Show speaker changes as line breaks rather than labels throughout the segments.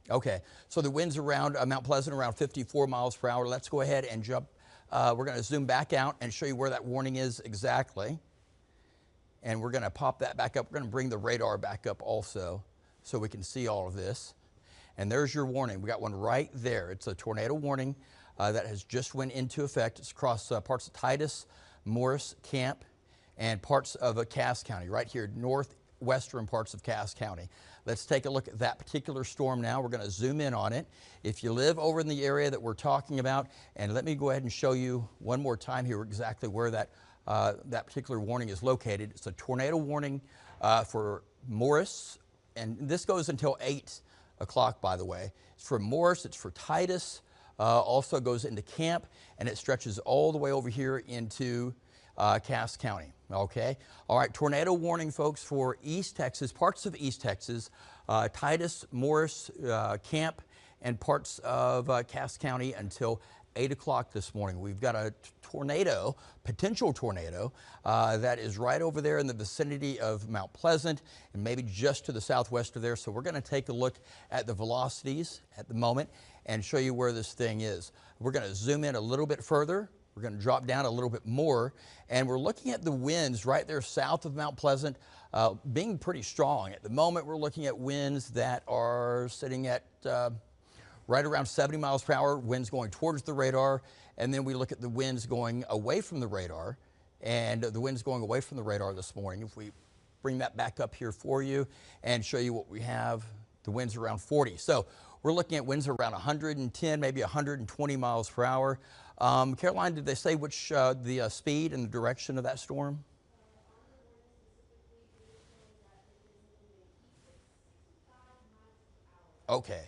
Okay, so the winds around Mount Pleasant around 54 miles per hour. Let's go ahead and jump. We're going to zoom back out and show you where that warning is exactly. And we're going to pop that back up. We're going to bring the radar back up also so we can see all of this. And there's your warning. We got one right there. It's a tornado warning that has just went into effect. It's across parts of Titus, Morris, Camp, and parts of Cass County, right here, northwestern parts of Cass County. Let's take a look at that particular storm now. We're going to zoom in on it. If you live over in the area that we're talking about, and let me go ahead and show you one more time here exactly where that particular warning is located. It's a tornado warning for Morris, and this goes until 8 o'clock, by the way. It's for Morris, it's for Titus, also goes into Camp, and it stretches all the way over here into Cass County. Okay. All right. Tornado warning, folks, for East Texas, parts of East Texas, Titus, Morris, Camp, and parts of Cass County until 8 o'clock this morning. We've got a tornado, potential tornado, that is right over there in the vicinity of Mount Pleasant and maybe just to the southwest of there. So we're going to take a look at the velocities at the moment and show you where this thing is. We're going to zoom in a little bit further. We're going to drop down a little bit more, and we're looking at the winds right there south of Mount Pleasant being pretty strong. At the moment, we're looking at winds that are sitting at right around 70 miles per hour, winds going towards the radar, and then we look at the winds going away from the radar, and the winds going away from the radar this morning. If we bring that back up here for you and show you what we have, the winds around 40. So we're looking at winds around 110, maybe 120 miles per hour. Caroline, did they say which the speed and the direction of that storm? Okay.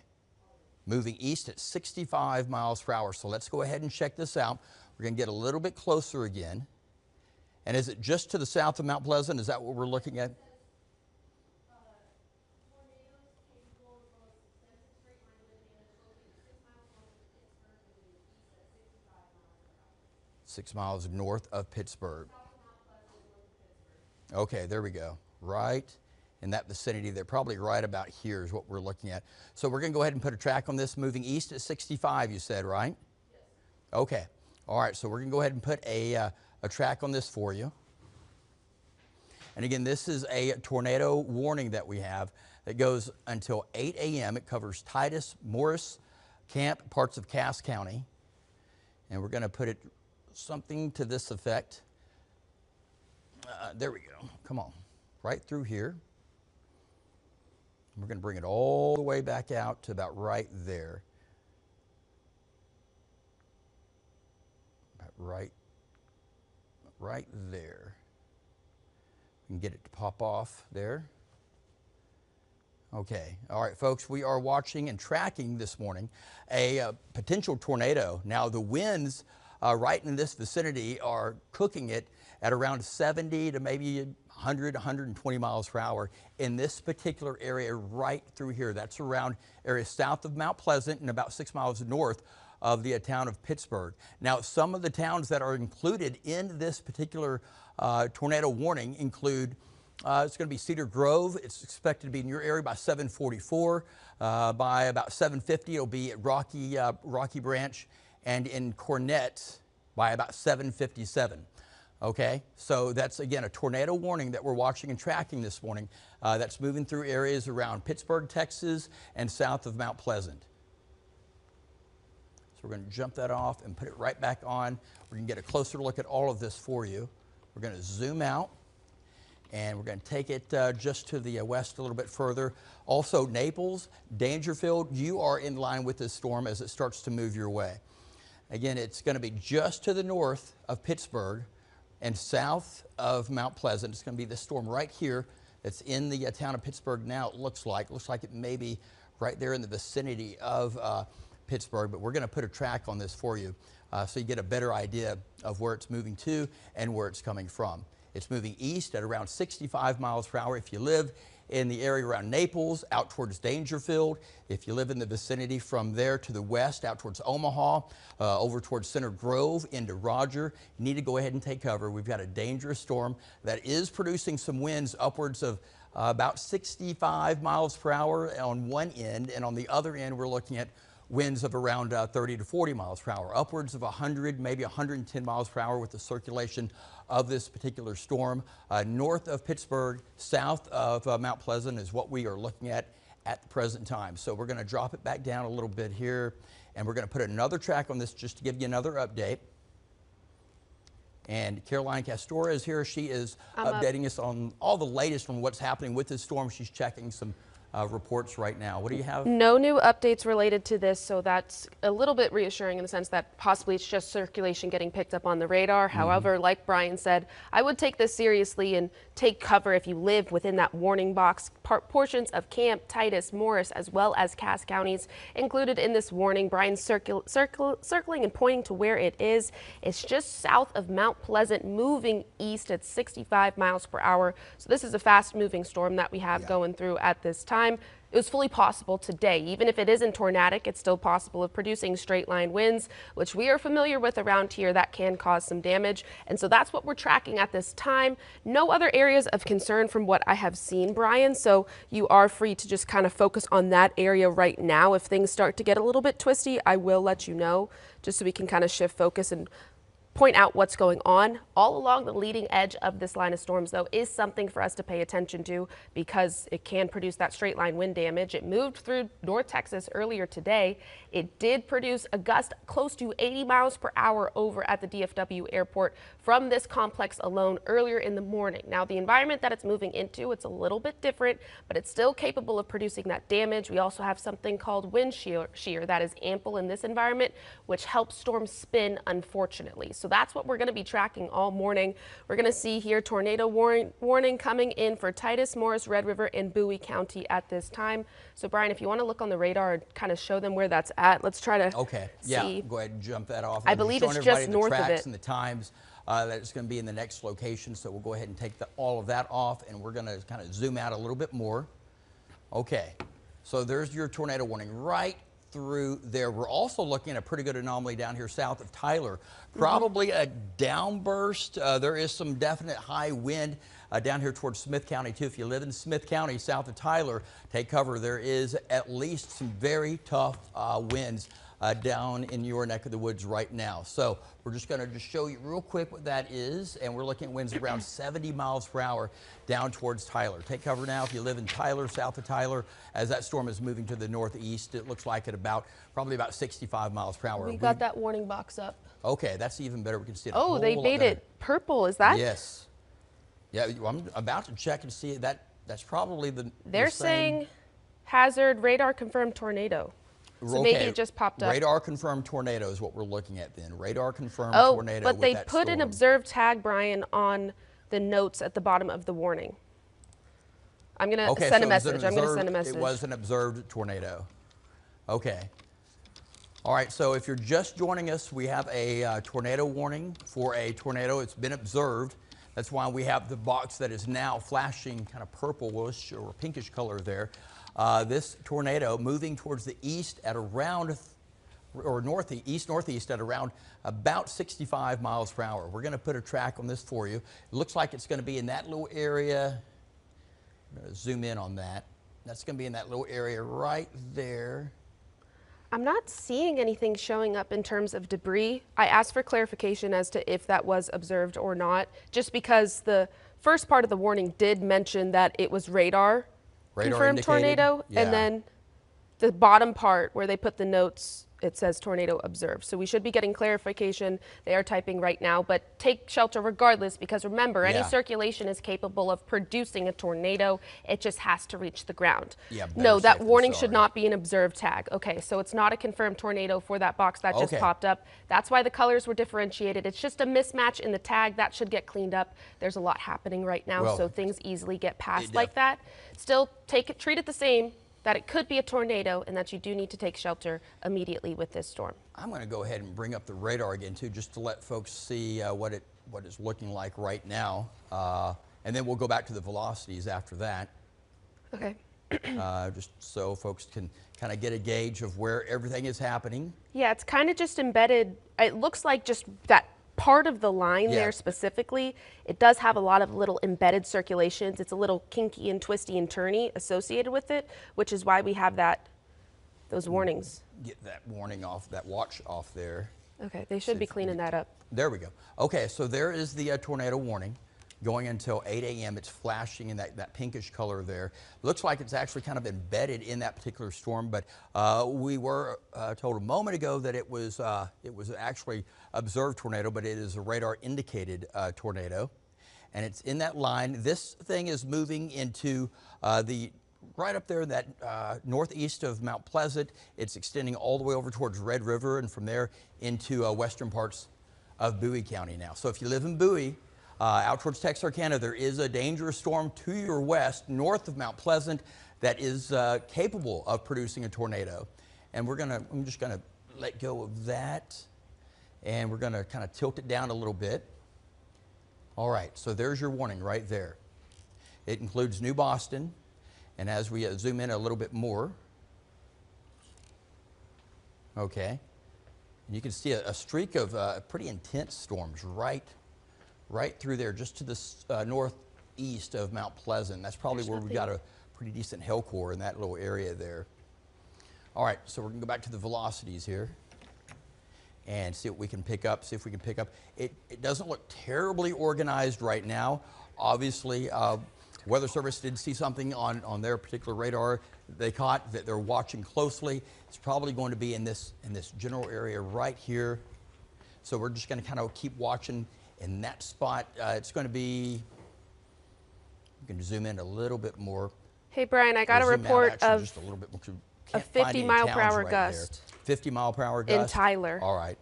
Moving east at 65 miles per hour. So let's go ahead and check this out. We're going to get a little bit closer again. And is it just to the south of Mount Pleasant? Is that what we're looking at? 6 miles north of Pittsburgh. Okay, there we go. Right in that vicinity. They're probably right about here is what we're looking at. So we're going to go ahead and put a track on this moving east at 65, you said, right? Yes. Okay. All right, so we're going to go ahead and put a track on this for you. And again, this is a tornado warning that we have that goes until 8 a.m. It covers Titus, Morris, Camp, parts of Cass County. And we're going to put it something to this effect. There we go. Come on. Right through here. We're going to bring it all the way back out to about right there. About right there. We can get it to pop off there. Okay. All right, folks, we are watching and tracking this morning a potential tornado. Now, the winds right in this vicinity are cooking it at around 70 to maybe 100, 120 miles per hour in this particular area right through here. That's around area south of Mount Pleasant and about 6 miles north of the town of Pittsburgh. Now, some of the towns that are included in this particular tornado warning include, it's going to be Cedar Grove. It's expected to be in your area by 7:44. By about 7:50, it'll be at Rocky Branch, and in Cornett by about 7:57. Okay, so that's, again, a tornado warning that we're watching and tracking this morning that's moving through areas around Pittsburgh, Texas, and south of Mount Pleasant. So we're going to jump that off and put it right back on. We're going to get a closer look at all of this for you. We're going to zoom out, and we're going to take it just to the west a little bit further. Also, Naples, Dangerfield, you are in line with this storm as it starts to move your way. Again, it's going to be just to the north of Pittsburgh and south of Mount Pleasant. It's going to be this storm right here that's in the town of Pittsburgh now, it looks like. It looks like it may be right there in the vicinity of Pittsburgh, but we're going to put a track on this for you so you get a better idea of where it's moving to and where it's coming from. It's moving east at around 65 miles per hour if you live in the area around Naples, out towards Dangerfield. If you live in the vicinity from there to the west, out towards Omaha, over towards Center Grove, into Roger, you need to go ahead and take cover. We've got a dangerous storm that is producing some winds upwards of about 65 miles per hour on one end, and on the other end, we're looking at winds of around 30 to 40 miles per hour, upwards of 100, maybe 110 miles per hour with the circulation of this particular storm. North of Pittsburgh, south of Mount Pleasant is what we are looking at the present time. So we're going to drop it back down a little bit here, and we're going to put another track on this just to give you another update. And Caroline Castora is here. She is updating us on all the latest on what's happening with this storm. She's checking some reports right now. What do you have?
No new updates related to this, so that's a little bit reassuring in the sense that possibly it's just circulation getting picked up on the radar. However, like Brian said, I would take this seriously and take cover if you live within that warning box. Portions of Camp, Titus, Morris, as well as Cass counties included in this warning. Brian's circling and pointing to where it is. It's just south of Mount Pleasant, moving east at 65 miles per hour. So this is a fast-moving storm that we have going through at this time. It was fully possible today. Even if it isn't tornadic, it's still possible of producing straight line winds, which we are familiar with around here that can cause some damage. And so that's what we're tracking at this time. No other areas of concern from what I have seen, Brian. So you are free to just kind of focus on that area right now. If things start to get a little bit twisty, I will let you know, just so we can kind of shift focus and point out what's going on. All along the leading edge of this line of storms, though, is something for us to pay attention to because it can produce that straight line wind damage. It moved through North Texas earlier today. It did produce a gust close to 80 miles per hour over at the DFW airport from this complex alone earlier in the morning. Now, the environment that it's moving into, it's a little bit different, but it's still capable of producing that damage. We also have something called wind shear that is ample in this environment, which helps storms spin, unfortunately. So that's what we're going to be tracking all morning. We're going to see here tornado warning coming in for Titus, Morris, Red River, and Bowie County at this time. So Brian, if you want to look on the radar and kind of show them where that's at, let's try to see.
Go ahead and jump that off.
I believe it's just north of it.
And the times that it's going to be in the next location. So we'll go ahead and take all of that off, and we're going to kind of zoom out a little bit more. Okay, so there's your tornado warning right through there. We're also looking at a pretty good anomaly down here south of Tyler. Probably a downburst. There is some definite high wind down here towards Smith County too. If you live in Smith County south of Tyler, take cover. There is at least some very tough winds down in your neck of the woods right now. So we're just going to show you real quick what that is, and we're looking at winds around 70 miles per hour down towards Tyler. Take cover now if you live in Tyler, south of Tyler, as that storm is moving to the northeast. It looks like at probably about 65 miles per hour.
We got that warning box up.
Okay, that's even better. We can see it.
Oh, they made it purple. Is that?
Yes. Yeah, I'm about to check and see that. That's probably the.
They're saying hazard radar confirmed tornado. So maybe it just popped up.
Radar confirmed tornado is what we're looking at then. Radar confirmed tornado.
But they put an observed tag, Brian, on the notes at the bottom of the warning. I'm going to send a message. I'm going to send a message.
It was an observed tornado. Okay. All right, so if you're just joining us, we have a tornado warning for a tornado. It's been observed. That's why we have the box that is now flashing kind of purplish or pinkish color there. This tornado moving towards the east at around, or northeast at around about 65 miles per hour. We're going to put a track on this for you. It looks like it's going to be in that little area. I'm going to zoom in on that. That's going to be in that little area right there.
I'm not seeing anything showing up in terms of debris. I asked for clarification as to if that was observed or not, just because the first part of the warning did mention that it was radar confirmed tornado, and then the bottom part where they put the notes, it says tornado observed. So we should be getting clarification. They are typing right now, but take shelter regardless, because remember, any circulation is capable of producing a tornado. It just has to reach the ground. No, that warning should not be an observed tag. Okay, so it's not a confirmed tornado for that box that just popped up. That's why the colors were differentiated. It's just a mismatch in the tag. That should get cleaned up. There's a lot happening right now, so things easily get passed like that. Still, treat it the same, that it could be a tornado and that you do need to take shelter immediately with this storm.
I'm going to go ahead and bring up the radar again too, just to let folks see what it's looking like right now, and then we'll go back to the velocities after that.
Okay.
Just so folks can kind of get a gauge of where everything is happening.
Yeah, it's kind of just embedded. It looks like just that part of the line
Yeah.
there specifically, it does have a lot of little embedded circulations. It's a little kinky and twisty and turny associated with it, which is why we have those warnings.
Get that warning off, that watch off there.
Okay, they should be cleaning that up.
There we go. Okay, so there is the tornado warning going until 8 a.m. It's flashing in that pinkish color there. Looks like it's actually kind of embedded in that particular storm, but we were told a moment ago that it was actually observed tornado, but it is a radar indicated tornado. And it's in that line. This thing is moving into right up there in that northeast of Mount Pleasant. It's extending all the way over towards Red River and from there into western parts of Bowie County now. So if you live in Bowie, out towards Texarkana, there is a dangerous storm to your west, north of Mount Pleasant, that is capable of producing a tornado. And I'm just gonna let go of that, and we're gonna kind of tilt it down a little bit. All right, so there's your warning right there. It includes New Boston, and as we zoom in a little bit more, okay, and you can see a streak of pretty intense storms right through there, just to the northeast of Mount Pleasant. That's probably where we've got a pretty decent hail core in that little area there. All right, so we're gonna go back to the velocities here and see what we can pick up, It doesn't look terribly organized right now. Obviously, Weather Service did see something on their particular radar they caught that they're watching closely. It's probably going to be in this general area right here. So we're just gonna kind of keep watching in that spot. It's going to be, you can zoom in a little bit more.
Hey, Brian, I got a report of
just a little bit more.
a 50-mile-per-hour gust.
50-mile-per-hour gust?
In Tyler.
All right.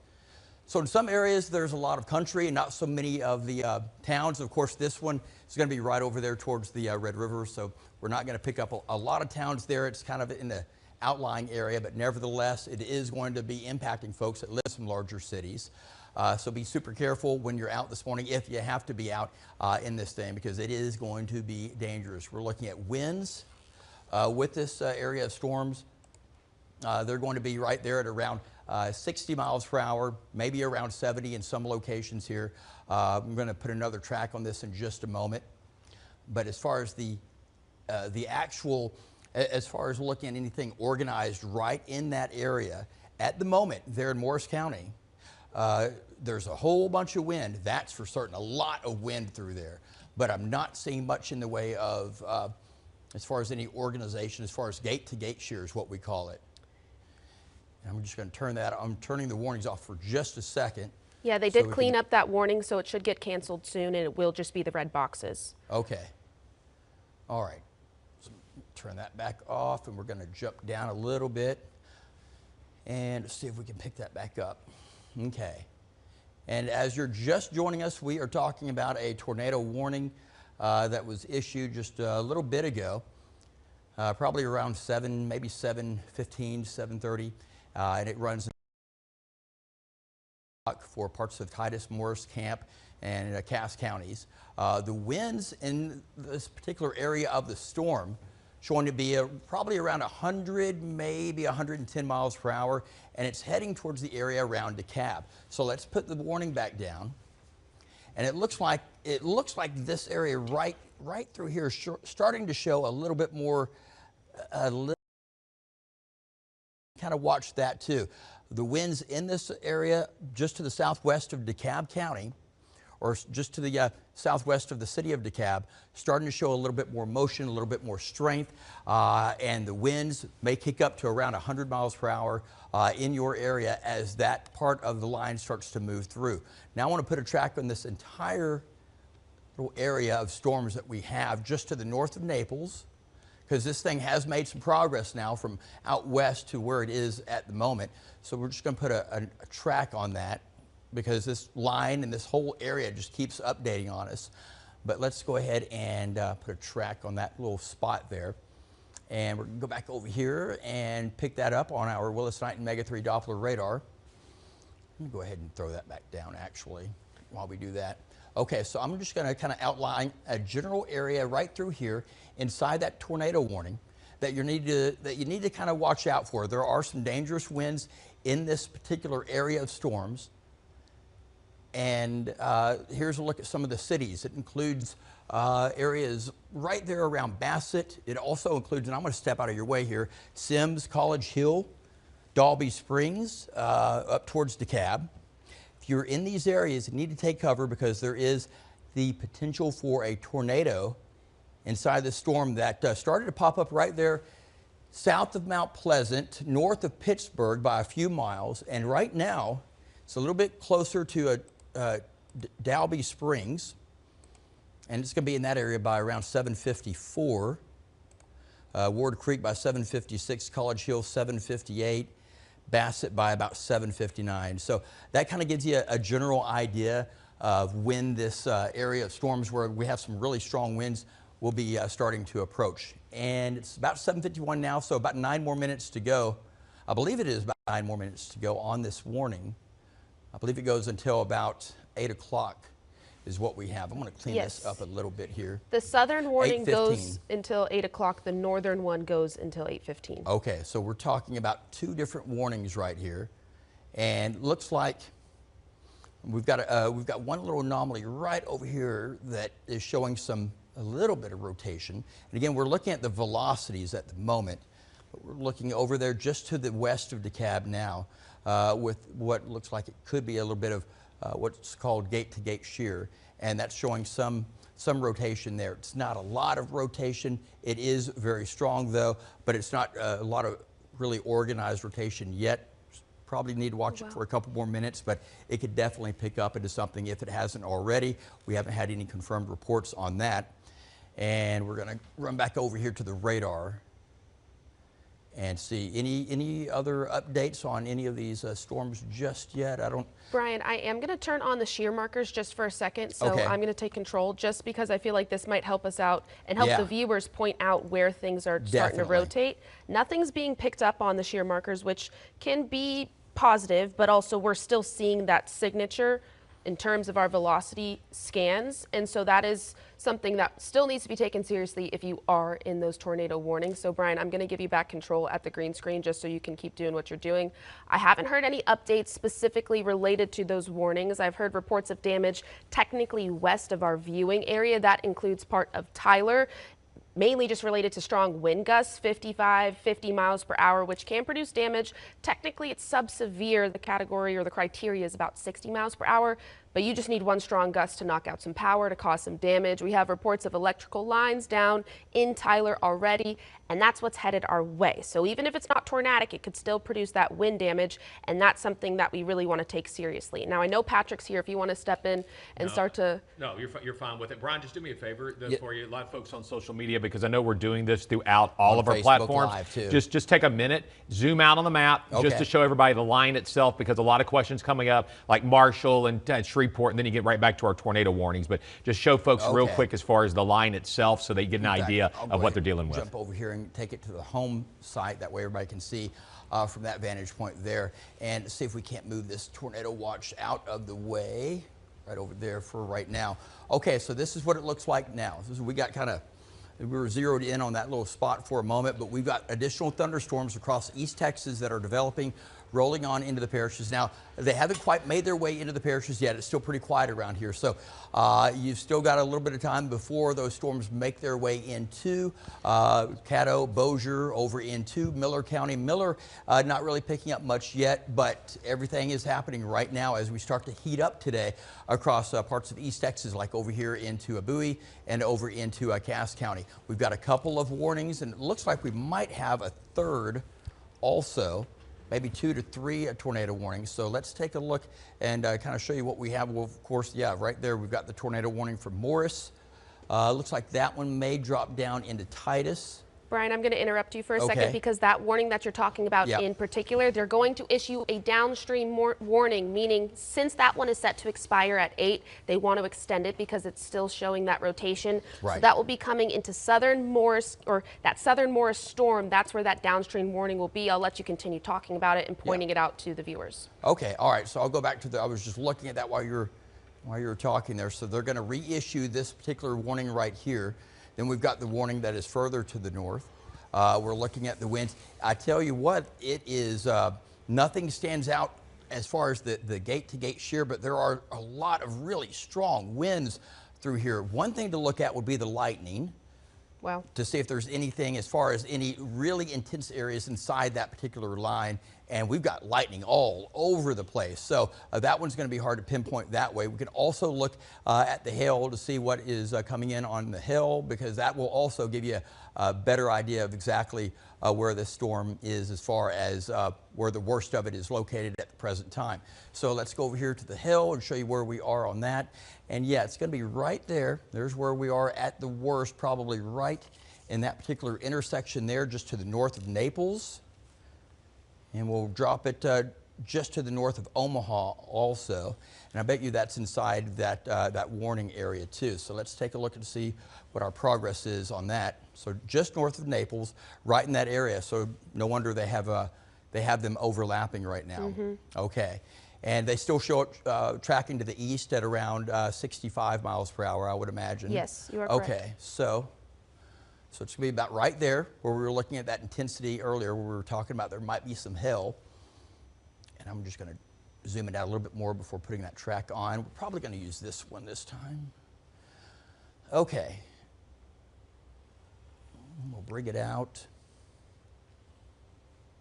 So in some areas, there's a lot of country and not so many of the towns. Of course, this one is going to be right over there towards the Red River, so we're not going to pick up a lot of towns there. It's kind of in the outlying area, but nevertheless, it is going to be impacting folks that live in some larger cities. So be super careful when you're out this morning, if you have to be out in this thing, because it is going to be dangerous. We're looking at winds with this area of storms. They're going to be right there at around 60 miles per hour, maybe around 70 in some locations here. I'm going to put another track on this in just a moment. But as far as as far as looking at anything organized right in that area, at the moment there in Morris County, there's a whole bunch of wind, that's for certain, a lot of wind through there. But I'm not seeing much in the way of, as far as any organization, as far as gate-to-gate shears, what we call it. And I'm just going to turn that, I'm turning the warnings off for just a second.
Yeah, they did clean up that warning, so it should get canceled soon, and it will just be the red boxes.
Okay. All right. So turn that back off, and we're going to jump down a little bit and see if we can pick that back up. Okay. And as you're just joining us, we are talking about a tornado warning that was issued just a little bit ago, probably around 7, maybe 7:15, 7:30, and it runs for parts of Titus, Morris, Camp, and Cass counties. The winds in this particular area of the storm showing to be probably around 100, maybe 110 miles per hour, and it's heading towards the area around DeKalb. So let's put the warning back down. And it looks like this area right through here is starting to show a little bit more, kind of watch that too. The winds in this area just to the southwest of DeKalb County, or just to the southwest of the city of DeKalb, starting to show a little bit more motion, a little bit more strength, and the winds may kick up to around 100 miles per hour in your area as that part of the line starts to move through. Now I want to put a track on this entire little area of storms that we have just to the north of Naples, because this thing has made some progress now from out west to where it is at the moment. So we're just going to put a track on that, because this line and this whole area just keeps updating on us. But let's go ahead and put a track on that little spot there. And we're going to go back over here and pick that up on our Willis Knighton Mega 3 Doppler radar. Let me go ahead and throw that back down actually while we do that. Okay, so I'm just going to kind of outline a general area right through here inside that tornado warning that you need to kind of watch out for. There are some dangerous winds in this particular area of storms. And here's a look at some of the cities. It includes areas right there around Bassett. It also includes, and I'm going to step out of your way here, Sims, College Hill, Dalby Springs, up towards DeKalb. If you're in these areas, you need to take cover because there is the potential for a tornado inside the storm that started to pop up right there south of Mount Pleasant, north of Pittsburgh by a few miles. And right now, it's a little bit closer to Dalby Springs. And it's going to be in that area by around 7:54. Ward Creek by 7:56, College Hill 7:58, Bassett by about 7:59. So that kind of gives you a general idea of when this area of storms where we have some really strong winds will be starting to approach. And it's about 7:51 now, so about 9 more minutes to go. I believe it is about 9 more minutes to go on this warning. I believe it goes until about 8 o'clock is what we have. I'm going to clean this up a little bit here.
The southern warning goes until 8 o'clock. The northern one goes until 8:15.
Okay, so we're talking about 2 different warnings right here. And looks like we've got one little anomaly right over here that is showing a little bit of rotation. And again, we're looking at the velocities at the moment. But we're looking over there just to the west of DeKalb now with what looks like it could be a little bit of what's called gate-to-gate shear. And that's showing some rotation there. It's not a lot of rotation. It is very strong though, but it's not a lot of really organized rotation yet. Probably need to watch it for a couple more minutes, but it could definitely pick up into something if it hasn't already. We haven't had any confirmed reports on that. And we're going to run back over here to the radar and see any other updates on any of these storms just yet.
Brian, I am going to turn on the shear markers just for a second. So I'm going to take control just because I feel like this might help us out and help the viewers point out where things are starting to rotate. Nothing's being picked up on the shear markers, which can be positive, but also we're still seeing that signature in terms of our velocity scans. And so that is something that still needs to be taken seriously if you are in those tornado warnings. So Brian, I'm going to give you back control at the green screen just so you can keep doing what you're doing. I haven't heard any updates specifically related to those warnings. I've heard reports of damage technically west of our viewing area. That includes part of Tyler, mainly just related to strong wind gusts, 55, 50 miles per hour, which can produce damage. Technically, it's sub-severe. The category or the criteria is about 60 miles per hour, but you just need one strong gust to knock out some power, to cause some damage. We have reports of electrical lines down in Tyler already, and that's what's headed our way. So even if it's not tornadic, it could still produce that wind damage, and that's something that we really want to take seriously. Now, I know Patrick's here if you want to step in and start to...
No, you're fine with it. Brian, just do me a favor for you. A lot of folks on social media, because I know we're doing this throughout all of our platforms.
Live too.
Just take a minute, zoom out on the map, just to show everybody the line itself, because a lot of questions coming up, like Marshall and Shreveport, and then you get right back to our tornado warnings. But just show folks real quick as far as the line itself so they get an idea of what they're dealing with.
Jump over here and take it to the home site. That way everybody can see from that vantage point there. And see if we can't move this tornado watch out of the way. Right over there for right now. Okay, so this is what it looks like now. We were zeroed in on that little spot for a moment, but we've got additional thunderstorms across East Texas that are developing, rolling on into the parishes. Now, they haven't quite made their way into the parishes yet. It's still pretty quiet around here. So you've still got a little bit of time before those storms make their way into Caddo, Bossier, over into Miller County. Miller, not really picking up much yet, but everything is happening right now as we start to heat up today across parts of East Texas, like over here into Bowie and over into Cass County. We've got a couple of warnings, and it looks like we might have a third also. Maybe 2 to 3 tornado warnings. So let's take a look and kind of show you what we have. Well, of course, right there, we've got the tornado warning for Morris. Looks like that one may drop down into Titus.
Brian, I'm going to interrupt you for a second because that warning that you're talking about in particular, they're going to issue a downstream warning, meaning since that one is set to expire at 8, they want to extend it because it's still showing that rotation.
Right.
So that will be coming into southern Morris, or that southern Morris storm. That's where that downstream warning will be. I'll let you continue talking about it and pointing it out to the viewers.
Okay, all right. So I'll go back to I was just looking at that while you were talking there. So they're going to reissue this particular warning right here. Then we've got the warning that is further to the north. We're looking at the winds. I tell you what, it is, nothing stands out as far as the gate-to-gate shear, but there are a lot of really strong winds through here. One thing to look at would be the lightning.
Wow.
To see if there's anything as far as any really intense areas inside that particular line. And we've got lightning all over the place. So that one's going to be hard to pinpoint that way. We can also look at the hail to see what is coming in on the hill, because that will also give you a better idea of exactly where this storm is as far as where the worst of it is located at the present time. So let's go over here to the hill and show you where we are on that. And yeah, it's going to be right there. There's where we are at the worst, probably right in that particular intersection there, just to the north of Naples. And we'll drop it just to the north of Omaha also. And I bet you that's inside that, that warning area too. So let's take a look and see what our progress is on that. So just north of Naples, right in that area. So no wonder they have them overlapping right now. Mm-hmm. Okay. And they still show it tracking to the east at around 65 miles per hour, I would imagine.
Yes, you are correct. Okay,
so it's going to be about right there where we were looking at that intensity earlier, where we were talking about there might be some hail. And I'm just going to zoom it out a little bit more before putting that track on. We're probably going to use this one this time. Okay. We'll bring it out.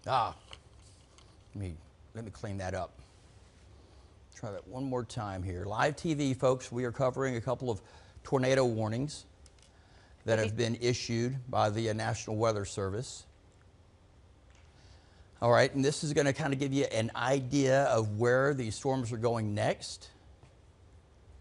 Let me clean that up. Try that one more time here. Live TV, folks, we are covering a couple of tornado warnings that have been issued by the National Weather Service. All right, and this is going to kind of give you an idea of where these storms are going next.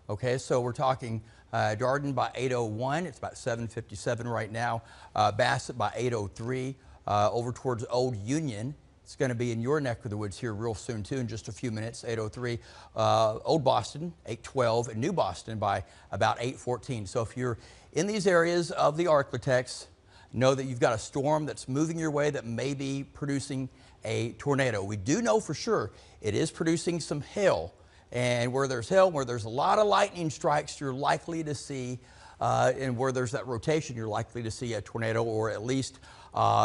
Okay, so we're talking Darden by 8:01. It's about 7:57 right now. Bassett by 8:03. Over towards Old Union. It's going to be in your neck of the woods here real soon, too, in just a few minutes, 8:03. Old Boston, 8:12, and New Boston by about 8:14. So if you're in these areas of the Arklatex, know that you've got a storm that's moving your way that may be producing a tornado. We do know for sure it is producing some hail. And where there's hail, where there's a lot of lightning strikes, you're likely to see, and where there's that rotation, you're likely to see a tornado, or at least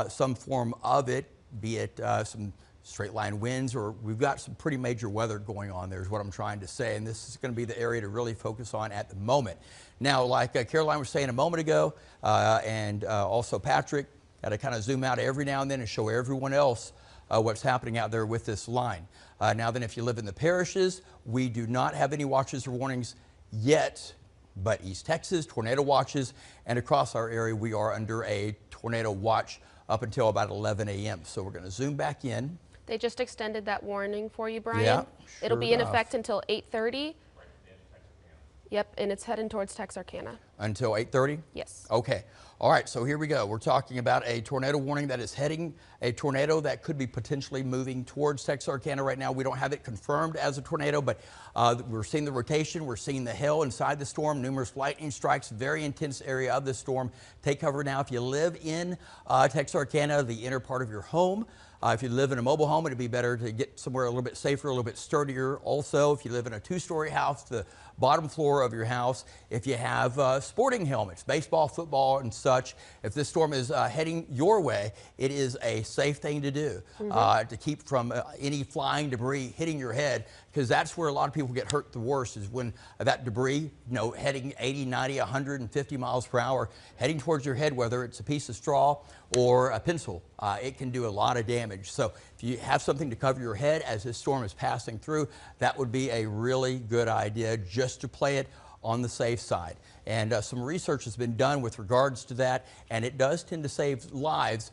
some form of it, be it some straight line winds, or we've got some pretty major weather going on there is what I'm trying to say. And this is going to be the area to really focus on at the moment. Now, like Caroline was saying a moment ago, and also Patrick, got to kind of zoom out every now and then and show everyone else what's happening out there with this line. Now then, if you live in the parishes, we do not have any watches or warnings yet, but East Texas, tornado watches, and across our area, we are under a tornado watch up until about 11 a.m. So we're going to zoom back in.
They just extended that warning for you, Brian.
Yeah,
It'll be in effect until 8:30. Yep, and it's heading towards Texarkana.
Until 8:30?
Yes.
Okay. All right, so here we go. We're talking about a tornado warning that is heading, a tornado that could be potentially moving towards Texarkana right now. We don't have it confirmed as a tornado, but we're seeing the rotation. We're seeing the hail inside the storm, numerous lightning strikes, very intense area of the storm. Take cover now. If you live in Texarkana, the inner part of your home, if you live in a mobile home, it'd be better to get somewhere a little bit safer, a little bit sturdier. Also, if you live in a two-story house, the bottom floor of your house, if you have sporting helmets, baseball, football, and such, if this storm is heading your way, it is a safe thing to do to keep from any flying debris hitting your head, because that's where a lot of people get hurt the worst, is when that debris, heading 80, 90, 150 miles per hour, heading towards your head, whether it's a piece of straw or a pencil. It can do a lot of damage. So if you have something to cover your head as this storm is passing through, that would be a really good idea, just to play it on the safe side. And some research has been done with regards to that, and it does tend to save lives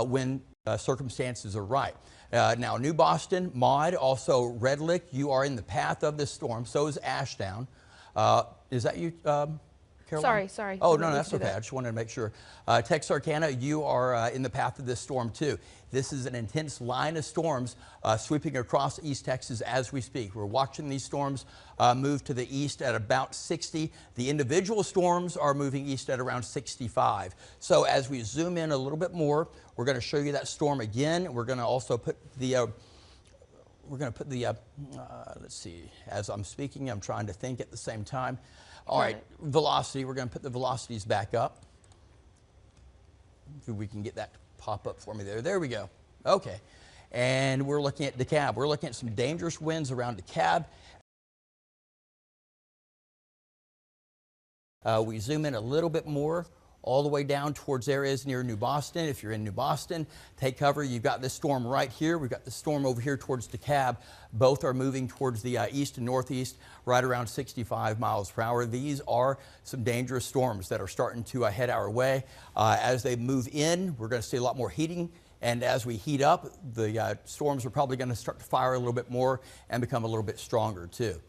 when circumstances are right. Now, New Boston, Maud, also Red Lick, you are in the path of this storm. So is Ashdown. Is that you, Caroline?
Sorry.
Oh, no, that's okay. I just wanted to make sure. Texarkana, you are in the path of this storm, too. This is an intense line of storms sweeping across East Texas as we speak. We're watching these storms move to the east at about 60. The individual storms are moving east at around 65. So as we zoom in a little bit more, we're going to show you that storm again. We're going to also put the let's see, as I'm speaking, I'm trying to think at the same time. All right, velocity, we're going to put the velocities back up. If we can get that to pop up for me there. There we go. Okay. And we're looking at DeKalb. We're looking at some dangerous winds around DeKalb. We zoom in a little bit more, all the way down towards areas near New Boston. If you're in New Boston, take cover. You've got this storm right here. We've got the storm over here towards DeKalb. Both are moving towards the east and northeast, right around 65 miles per hour. These are some dangerous storms that are starting to head our way. As they move in, we're going to see a lot more heating. And as we heat up, the storms are probably going to start to fire a little bit more and become a little bit stronger too.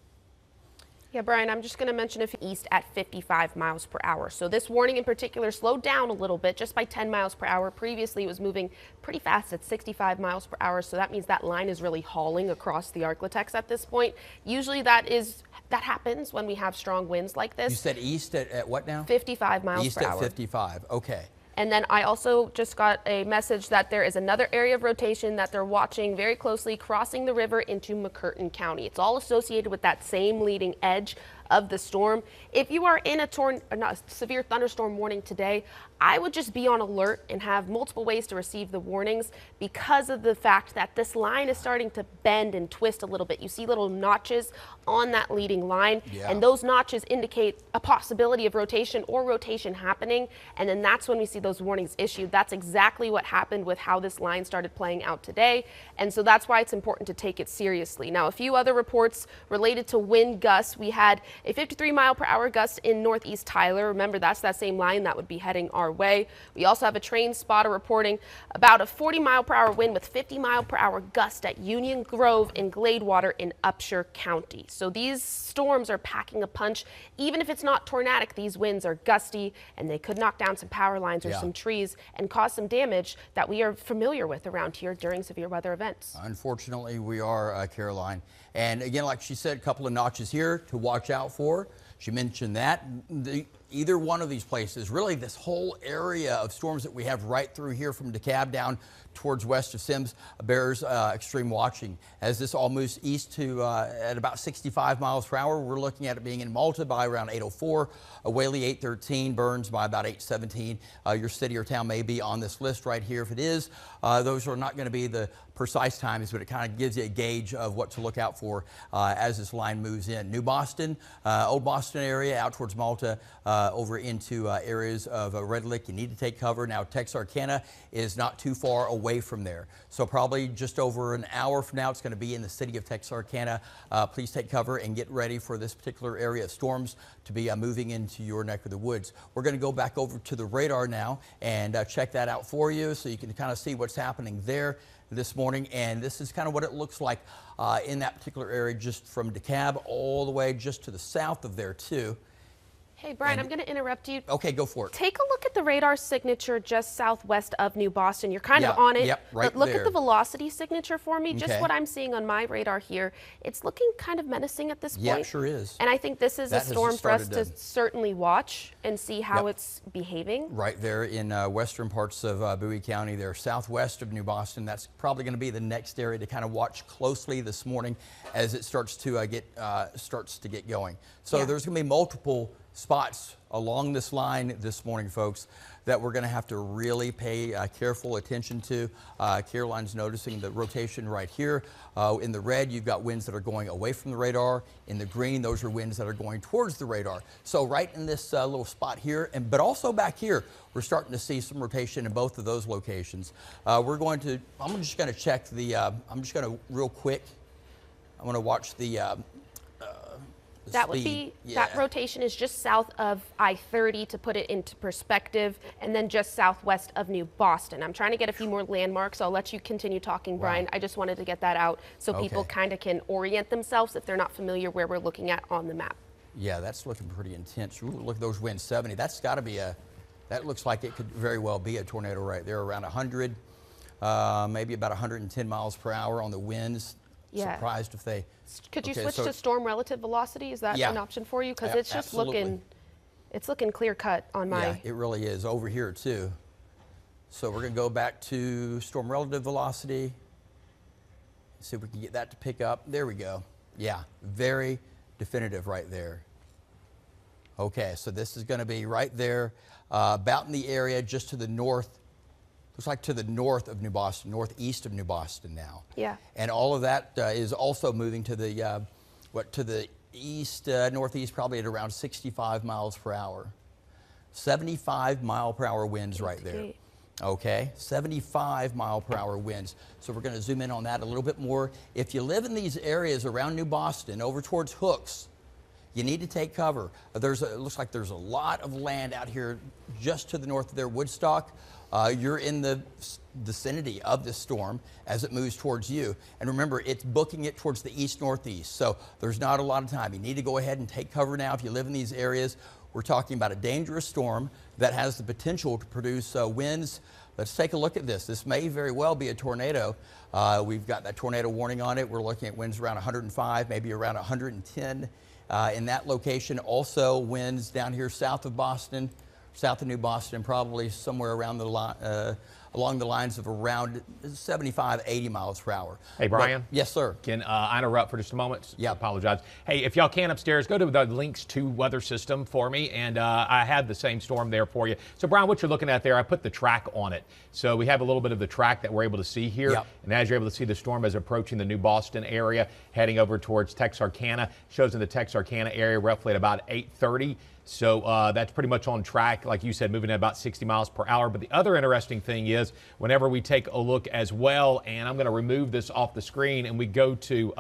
Yeah, Brian, I'm just going to mention if east at 55 miles per hour. So this warning in particular slowed down a little bit, just by 10 miles per hour. Previously, it was moving pretty fast at 65 miles per hour. So that means that line is really hauling across the Arklatex at this point. Usually that happens when we have strong winds like this.
You said east at what now?
55 miles per hour.
East at 55. Okay.
And then I also just got a message that there is another area of rotation that they're watching very closely crossing the river into McCurtain County. It's all associated with that same leading edge of the storm. If you are in a severe thunderstorm warning today, I would just be on alert and have multiple ways to receive the warnings because of the fact that this line is starting to bend and twist a little bit. You see little notches on that leading line, and those notches indicate a possibility of rotation or rotation happening, and then that's when we see those warnings issued. That's exactly what happened with how this line started playing out today, and so that's why it's important to take it seriously. Now, a few other reports related to wind gusts. We had a 53 mile per hour gust in northeast Tyler. Remember, that's that same line that would be heading our way. We also have a train spotter reporting about a 40 mile per hour wind with 50 mile per hour gust at Union Grove and Gladewater in Upshur County. So these storms are packing a punch. Even if it's not tornadic, these winds are gusty and they could knock down some power lines or some trees and cause some damage that we are familiar with around here during severe weather events.
Unfortunately, we are, Caroline. And again, like she said, a couple of notches here to watch out for. She mentioned that. Either one of these places, really this whole area of storms that we have right through here from DeKalb down towards west of Sims bears extreme watching. As this all moves east to at about 65 miles per hour, we're looking at it being in Malta by around 8:04, Whaley 8:13, Burns by about 8:17. Your city or town may be on this list right here. If it is, those are not going to be the precise times, but it kind of gives you a gauge of what to look out for as this line moves in. New Boston, Old Boston area, out towards Malta, over into areas of Red Lick. You need to take cover. Now, Texarkana is not too far away from there. So probably just over an hour from now, it's going to be in the city of Texarkana. Please take cover and get ready for this particular area of storms to be moving into your neck of the woods. We're going to go back over to the radar now and check that out for you so you can kind of see what's happening there this morning. And this is kind of what it looks like in that particular area, just from DeKalb all the way just to the south of there too.
Hey, Brian, I'm going to interrupt you.
Okay, go for it.
Take a look at the radar signature just southwest of New Boston. You're kind of on it.
Yep, right
but look
there.
at the velocity signature for me. Just
Okay.
what I'm seeing on my radar here. It's looking kind of menacing at this point.
Yeah, it sure is.
And I think this is
That
a
has
storm for us
started
to certainly watch and see how it's behaving.
Right there in western parts of Bowie County there, southwest of New Boston. That's probably going to be the next area to kind of watch closely this morning as it starts to get going. So there's going to be multiple spots along this line this morning, folks, that we're going to have to really pay careful attention to. Caroline's noticing the rotation right here. In the red, you've got winds that are going away from the radar. In the green, those are winds that are going towards the radar. So right in this little spot here, but also back here, we're starting to see some rotation in both of those locations. I'm just going to check the, I'm just going to real quick, I'm going to watch the
That would be, that rotation is just south of I-30 to put it into perspective, and then just southwest of New Boston. I'm trying to get a few more landmarks. I'll let you continue talking, Brian. I just wanted to get that out so people kind of can orient themselves if they're not familiar where we're looking at on the map.
Yeah, that's looking pretty intense. Ooh, look at those winds, 70. That's got to be that looks like it could very well be a tornado right there, around 100, maybe about 110 miles per hour on the winds. Surprised if they...
Could you switch to storm relative velocity? Is that an option for you? Because it's just looking clear cut on my...
Yeah, it really is over here too. So we're going to go back to storm relative velocity. See if we can get that to pick up. There we go. Yeah, very definitive right there. Okay, so this is going to be right there, about in the area just to the north looks like to the north of New Boston, northeast of New Boston now.
Yeah.
And all of that is also moving to the, to the east, northeast, probably at around 65 miles per hour. 75-mile-per-hour winds right there. Okay, 75-mile-per-hour winds. So we're going to zoom in on that a little bit more. If you live in these areas around New Boston, over towards Hooks, you need to take cover. It looks like there's a lot of land out here just to the north of there, Woodstock. You're in the vicinity of this storm as it moves towards you. And remember, it's booking it towards the east-northeast, so there's not a lot of time. You need to go ahead and take cover now if you live in these areas. We're talking about a dangerous storm that has the potential to produce winds. Let's take a look at this. This may very well be a tornado. We've got that tornado warning on it. We're looking at winds around 105, maybe around 110 in that location. Also winds down here south of Boston, south of New Boston, probably somewhere around the along the lines of around 75, 80 miles per hour.
Hey, Brian.
But, yes, sir.
Can I interrupt for just a moment?
Yeah.
I apologize. Hey, if y'all can upstairs, go to the links to weather system for me, and I had the same storm there for you. So, Brian, what you're looking at there, I put the track on it. So we have a little bit of the track that we're able to see here.
Yep.
And as you're able to see, the storm is approaching the New Boston area, heading over towards Texarkana. Shows in the Texarkana area roughly at about 8:30. So that's pretty much on track, like you said, moving at about 60 miles per hour. But the other interesting thing is whenever we take a look as well, and I'm going to remove this off the screen, and we go to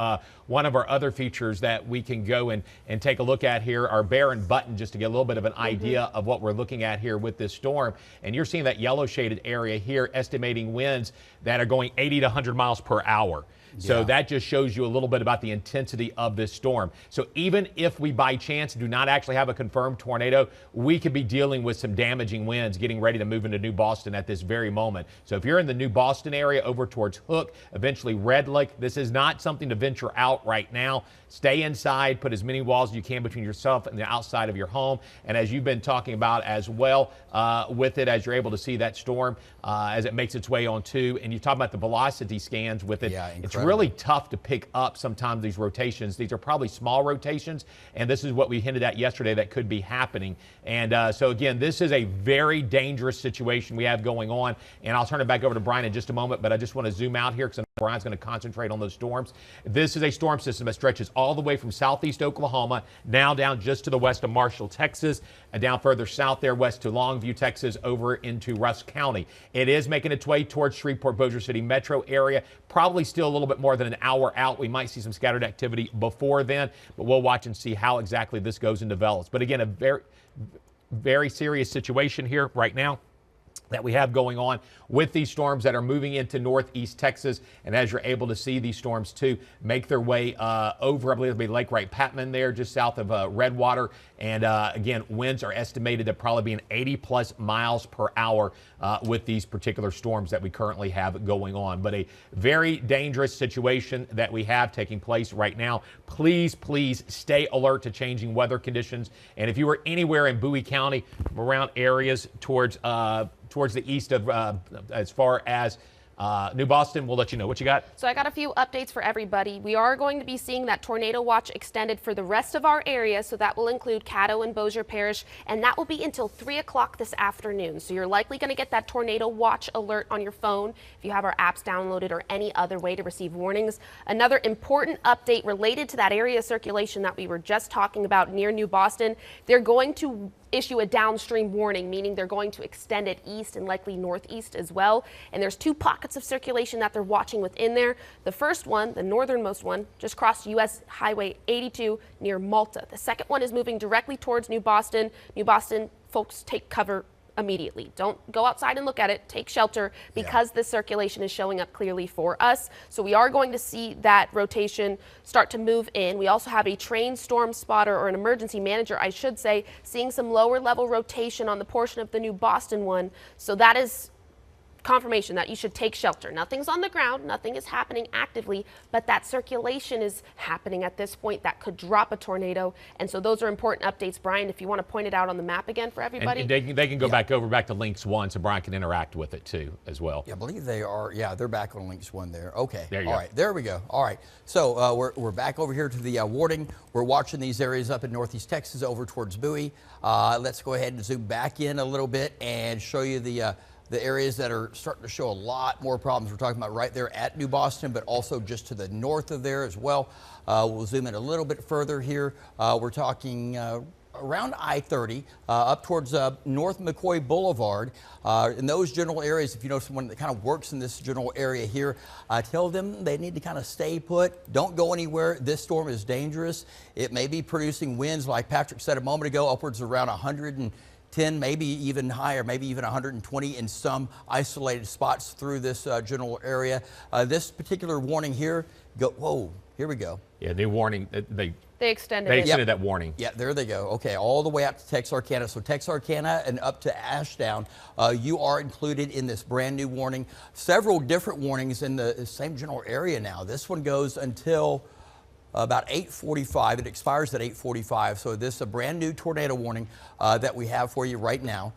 one of our other features that we can go and take a look at here, our bear and button, just to get a little bit of an idea of what we're looking at here with this storm. And you're seeing that yellow shaded area here, estimating winds that are going 80 to 100 miles per hour. So that just shows you a little bit about the intensity of this storm. So even if we by chance do not actually have a confirmed tornado, we could be dealing with some damaging winds getting ready to move into New Boston at this very moment. So if you're in the New Boston area over towards Hook, eventually Red Lake, this is not something to venture out right now. Stay inside, put as many walls as you can between yourself and the outside of your home. And as you've been talking about as well with it, as you're able to see that storm as it makes its way on to, and you talk about the velocity scans with it.
Yeah,
it's really tough to pick up sometimes these rotations. These are probably small rotations, and this is what we hinted at yesterday that could be happening. And so again, this is a very dangerous situation we have going on. And I'll turn it back over to Brian in just a moment, but I just want to zoom out here because Brian's going to concentrate on those storms. This is a storm system that stretches all the way from southeast Oklahoma, now down just to the west of Marshall, Texas, and down further south there, west to Longview, Texas, over into Rusk County. It is making its way towards Shreveport, Bossier City metro area, probably still a little bit more than an hour out. We might see some scattered activity before then, but we'll watch and see how exactly this goes and develops. But again, a very, very serious situation here right now that we have going on with these storms that are moving into northeast Texas. And as you're able to see, these storms too make their way over, I believe it'll be Lake Wright-Patman there, just south of Redwater. And again, winds are estimated to probably be 80+ miles per hour with these particular storms that we currently have going on. But a very dangerous situation that we have taking place right now. Please, please stay alert to changing weather conditions. And if you are anywhere in Bowie County, around areas towards the east of, as far as New Boston, we'll let you know. What you got?
So I got a few updates for everybody. We are going to be seeing that tornado watch extended for the rest of our area, so that will include Caddo and Bossier Parish, and that will be until 3 o'clock this afternoon. So you're likely going to get that tornado watch alert on your phone if you have our apps downloaded or any other way to receive warnings. Another important update related to that area circulation that we were just talking about near New Boston, they're going to issue a downstream warning, meaning they're going to extend it east and likely northeast as well. And there's 2 pockets of circulation that they're watching within there. The first one, the northernmost one, just crossed U.S. Highway 82 near Malta. The second one is moving directly towards New Boston. New Boston folks, take cover immediately. Don't go outside and look at it. Take shelter because the circulation is showing up clearly for us. So we are going to see that rotation start to move in. We also have a trained storm spotter, or an emergency manager, I should say, seeing some lower level rotation on the portion of the New Boston one. So that is confirmation that you should take shelter. Nothing's on the ground, nothing is happening actively, but that circulation is happening at this point that could drop a tornado. And so those are important updates. Brian, if you want to point it out on the map again for everybody.
And they can go back to links 1 so Brian can interact with it too as well.
Yeah, I believe they are. Yeah, they're back on links 1 there. Okay.
There you go.
All right, there we go. All right. So we're back over here to the warning. We're watching these areas up in northeast Texas over towards Bowie. Let's go ahead and zoom back in a little bit and show you the the areas that are starting to show a lot more problems. We're talking about right there at New Boston, but also just to the north of there as well. We'll zoom in a little bit further here. We're talking around I-30 up towards North McCoy Boulevard. In those general areas, if you know someone that kind of works in this general area here, tell them they need to kind of stay put. Don't go anywhere. This storm is dangerous. It may be producing winds, like Patrick said a moment ago, upwards around 110, maybe even higher, maybe even 120 in some isolated spots through this general area. This particular warning here, whoa, here we go.
Yeah, new warning.
They extended
that warning.
Yeah, there they go. Okay, all the way out to Texarkana. So Texarkana and up to Ashdown, you are included in this brand new warning. Several different warnings in the same general area now. This one goes until about 8:45. It expires at 8:45. So this is a brand new tornado warning that we have for you right now.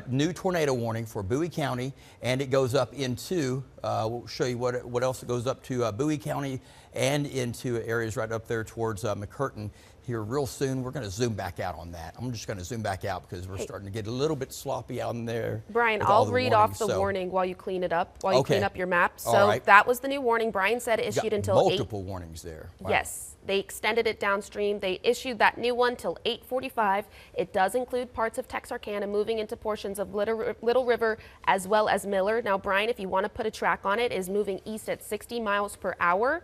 New tornado warning for Bowie County, and it goes up into, we'll show you what else it goes up to Bowie County and into areas right up there towards McCurtain here real soon. We're going to zoom back out on that. I'm just going to zoom back out because we're starting to get a little bit sloppy out in there.
Brian, I'll read off the warning while you clean it up, while you clean up your map. So that was the new warning. Brian said it issued until
multiple warnings there. Wow.
Yes. They extended it downstream. They issued that new one till 8:45. It does include parts of Texarkana moving into portions of Little River as well as Miller. Now, Brian, if you want to put a track on it, is moving east at 60 miles per hour.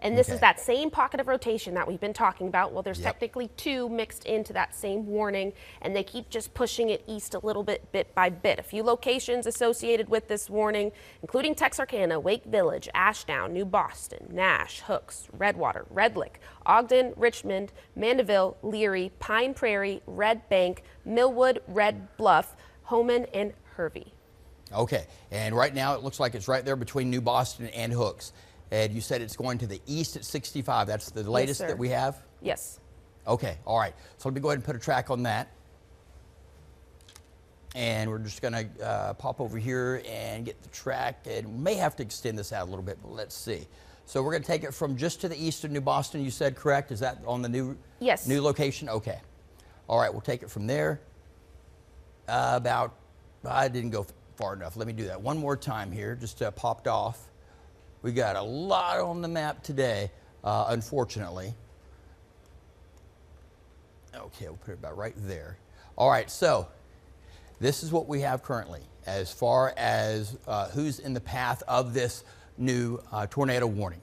And this is that same pocket of rotation that we've been talking about. Well, there's technically two mixed into that same warning, and they keep just pushing it east a little bit, bit by bit. A few locations associated with this warning, including Texarkana, Wake Village, Ashdown, New Boston, Nash, Hooks, Redwater, Red Lick, Ogden, Richmond, Mandeville, Leary, Pine Prairie, Red Bank, Millwood, Red Bluff, Homan, and Hervey.
Okay, and right now it looks like it's right there between New Boston and Hooks. And you said it's going to the east at 65. That's the latest that we have?
Yes.
Okay, all right. So let me go ahead and put a track on that. And we're just going to pop over here and get the track. And we may have to extend this out a little bit, but let's see. So we're going to take it from just to the east of New Boston, you said, correct? Is that on the new location? Okay. All right, we'll take it from there. I didn't go far enough. Let me do that one more time here. Just popped off. We got a lot on the map today, unfortunately. Okay, we'll put it about right there. All right, so this is what we have currently as far as who's in the path of this new tornado warning.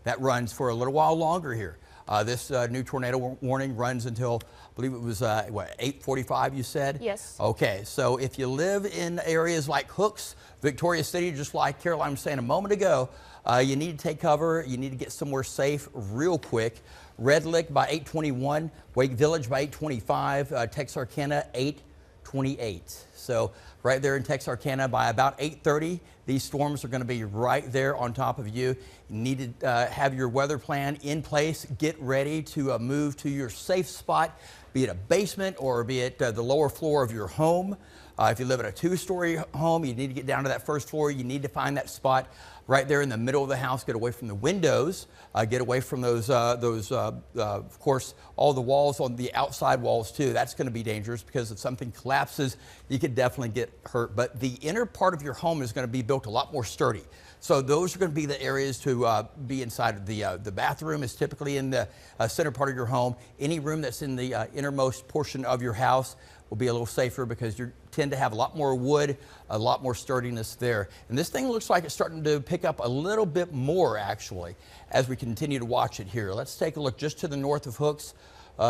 That runs for a little while longer here. This new tornado warning runs until, I believe it was, 8:45 you said?
Yes.
Okay, so if you live in areas like Hooks, Victoria City, just like Caroline was saying a moment ago, you need to take cover. You need to get somewhere safe real quick. Red Lick by 8:21, Wake Village by 8:25, Texarkana 8:28. So right there in Texarkana by about 8:30, these storms are going to be right there on top of you. You need to have your weather plan in place. Get ready to move to your safe spot, be it a basement or be it the lower floor of your home. If you live in a two-story home, you need to get down to that first floor. You need to find that spot right there in the middle of the house. Get away from the windows. Get away from those of course, all the walls on the outside walls too. That's going to be dangerous because if something collapses, you could definitely get hurt. But the inner part of your home is going to be built a lot more sturdy. So those are going to be the areas to be inside of the bathroom is typically in the center part of your home. Any room that's in the innermost portion of your house will be a little safer because you tend to have a lot more wood, a lot more sturdiness there. And this thing looks like it's starting to pick up a little bit more actually as we continue to watch it here. Let's take a look just to the north of Hooks.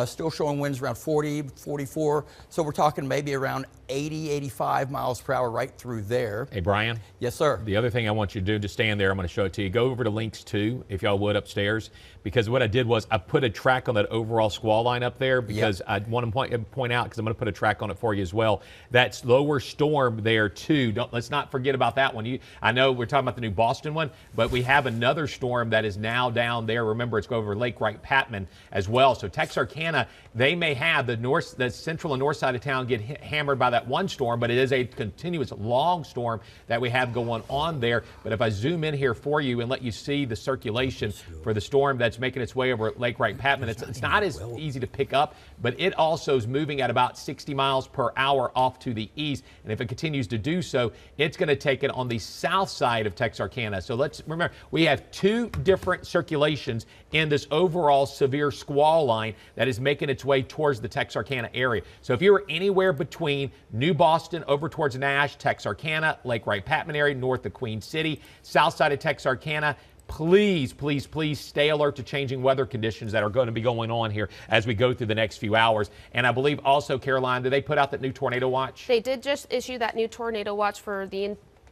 Still showing winds around 40, 44. So we're talking maybe around 80, 85 miles per hour right through there.
Hey, Brian.
Yes, sir.
The other thing I want you to do, just stand there, I'm going to show it to you. Go over to links 2, if y'all would, upstairs. Because what I did was I put a track on that overall squall line up there because I want to point out, because I'm going to put a track on it for you as well. That lower storm there, too. Let's not forget about that one. I know we're talking about the New Boston one, but we have another storm that is now down there. Remember, it's going over Lake Wright-Patman as well. So Texarkana, they may have the central and north side of town get hammered by that that one storm, but it is a continuous long storm that we have going on there. But if I zoom in here for you and let you see the circulation for the storm that's making its way over Lake Wright-Patman, it's not as easy to pick up, but it also is moving at about 60 miles per hour off to the east. And if it continues to do so, it's going to take it on the south side of Texarkana. So let's remember, we have two different circulations in this overall severe squall line that is making its way towards the Texarkana area. So if you're anywhere between New Boston over towards Nash, Texarkana, Lake Wright-Patman area, north of Queen City, south side of Texarkana, please, please, please stay alert to changing weather conditions that are going to be going on here as we go through the next few hours. And I believe also, Caroline, did they put out that new tornado watch?
They did just issue that new tornado watch for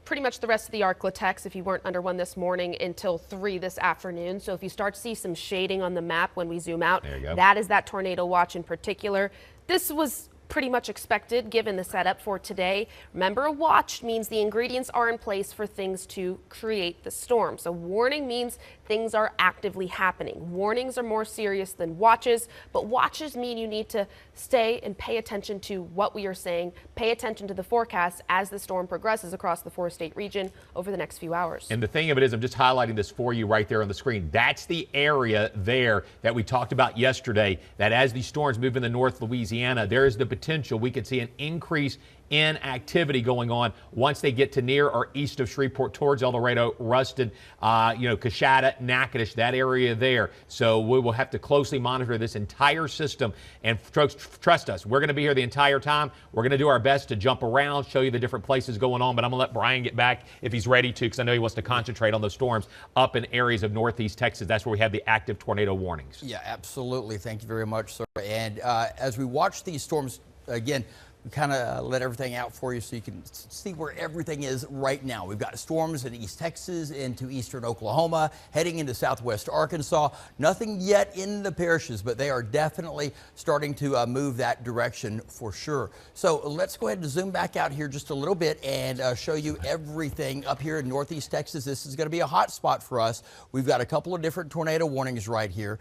pretty much the rest of the Arklatex, if you weren't under one this morning, until 3 this afternoon. So if you start to see some shading on the map when we zoom out, that is that tornado watch in particular. This was pretty much expected given the setup for today. Remember, a watch means the ingredients are in place for things to create the storm. So warning means things are actively happening. Warnings are more serious than watches, but watches mean you need to stay and pay attention to what we are saying, pay attention to the forecast as the storm progresses across the 4-state region over the next few hours.
And the thing of it is, I'm just highlighting this for you right there on the screen. That's the area there that we talked about yesterday, that as these storms move into North Louisiana, there is the potential we could see an increase in activity going on once they get to near or east of Shreveport towards El Dorado, Ruston, Coshada, Natchitoches, that area there. So we will have to closely monitor this entire system, and trust us, we're going to be here the entire time. We're going to do our best to jump around, show you the different places going on, but I'm going to let Brian get back if he's ready to, because I know he wants to concentrate on those storms up in areas of northeast Texas. That's where we have the active tornado warnings.
Yeah, absolutely. Thank you very much, sir. And as we watch these storms, again, we kind of let everything out for you so you can see where everything is right now. We've got storms in East Texas into eastern Oklahoma, heading into southwest Arkansas. Nothing yet in the parishes, but they are definitely starting to move that direction for sure. So let's go ahead and zoom back out here just a little bit and show you everything up here in northeast Texas. This is going to be a hot spot for us. We've got a couple of different tornado warnings right here.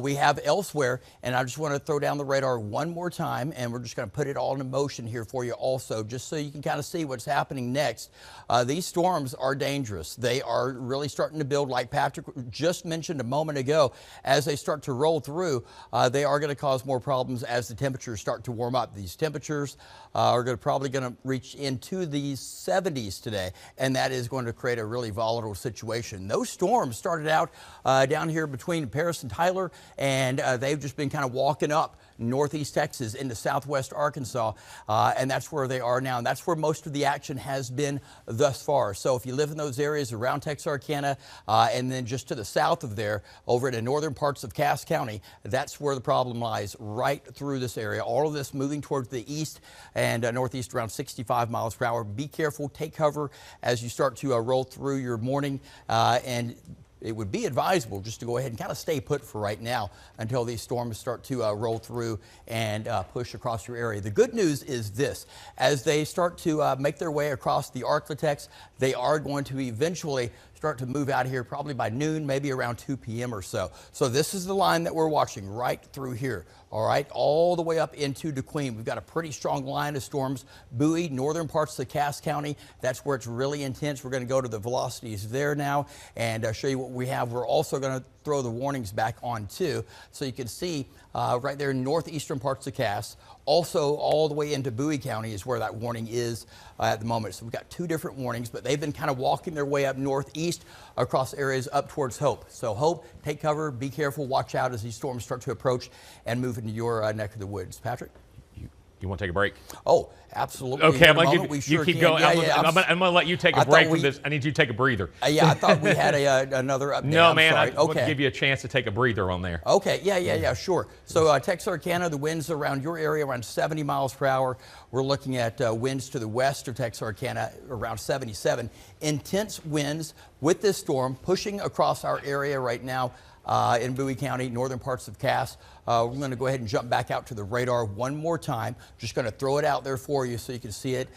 We have elsewhere, and I just want to throw down the radar one more time, and we're just going to put it all in motion here for you also, just so you can kind of see what's happening next. These storms are dangerous. They are really starting to build, like Patrick just mentioned a moment ago. As they start to roll through, they are going to cause more problems as the temperatures start to warm up. These temperatures are probably going to reach into the 70s today, and that is going to create a really volatile situation. Those storms started out down here between Paris and Tyler, and they've just been kind of walking up northeast Texas into southwest Arkansas, and that's where they are now, and that's where most of the action has been thus far. So if you live in those areas around Texarkana, and then just to the south of there, over in the northern parts of Cass County, that's where the problem lies, right through this area. All of this moving towards the east and northeast around 65 miles per hour. Be careful, take cover as you start to roll through your morning, and it would be advisable just to go ahead and kind of stay put for right now until these storms start to roll through and push across your area. The good news is this: as they start to make their way across the Arklatex, they are going to eventually start to move out here probably by noon, maybe around 2 p.m. or so. So this is the line that we're watching right through here. All right, all the way up into DeQueen. We've got a pretty strong line of storms. Bowie, northern parts of Cass County, that's where it's really intense. We're going to go to the velocities there now and show you what we have. We're also going to throw the warnings back on too, so you can see right there in northeastern parts of Cass. Also, all the way into Bowie County is where that warning is at the moment. So we've got two different warnings, but they've been kind of walking their way up northeast across areas up towards Hope. So Hope, take cover, be careful, watch out as these storms start to approach and move into your neck of the woods. Patrick?
You want to take a break?
Oh, absolutely.
Okay, I'm going to you keep going. I'm going to let you take a break from this. I need you to take a breather.
Yeah, I thought we had another update.
No, man, I want to give you a chance to take a breather on there.
Okay, yeah, sure. So Texarkana, the winds around your area around 70 miles per hour. We're looking at winds to the west of Texarkana around 77. Intense winds with this storm pushing across our area right now. in Bowie County, northern parts of Cass. We're going to go ahead and jump back out to the radar one more time. Just going to throw it out there for you so you can see it.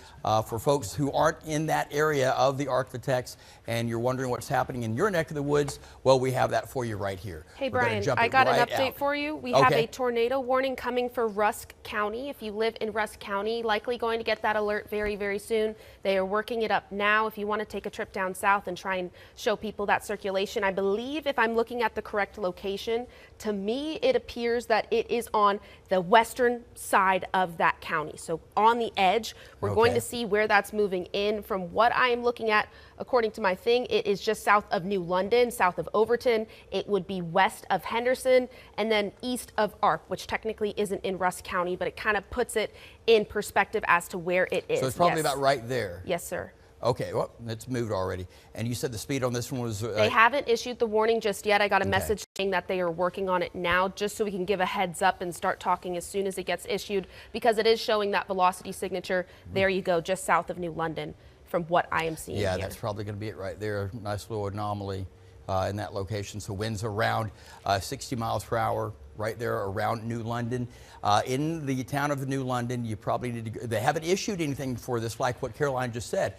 For folks who aren't in that area of the Arclitex and you're wondering what's happening in your neck of the woods, well, we have that for you right here.
Hey, Brian, I got an update for you. We have a tornado warning coming for Rusk County. If you live in Rusk County, likely going to get that alert very, very soon. They are working it up now. If you want to take a trip down south and try and show people that circulation, I believe if I'm looking at the correct location, to me, it appears that it is on the western side of that county. So on the edge, we're going to see where that's moving in. From what I am looking at, according to my thing, it is just south of New London, south of Overton. It would be west of Henderson and then east of Arp, which technically isn't in Rusk County, but it kind of puts it in perspective as to where it is.
So it's probably about right there.
Yes, sir.
Okay, well, it's moved already. And you said the speed on this one was...
They haven't issued the warning just yet. I got a message saying that they are working on it now, just so we can give a heads up and start talking as soon as it gets issued, because it is showing that velocity signature. There you go, just south of New London, from what I am seeing here.
That's probably going to be it right there. Nice little anomaly in that location. So winds around 60 miles per hour right there around New London. In the town of New London, you probably need to... They haven't issued anything for this, like what Caroline just said.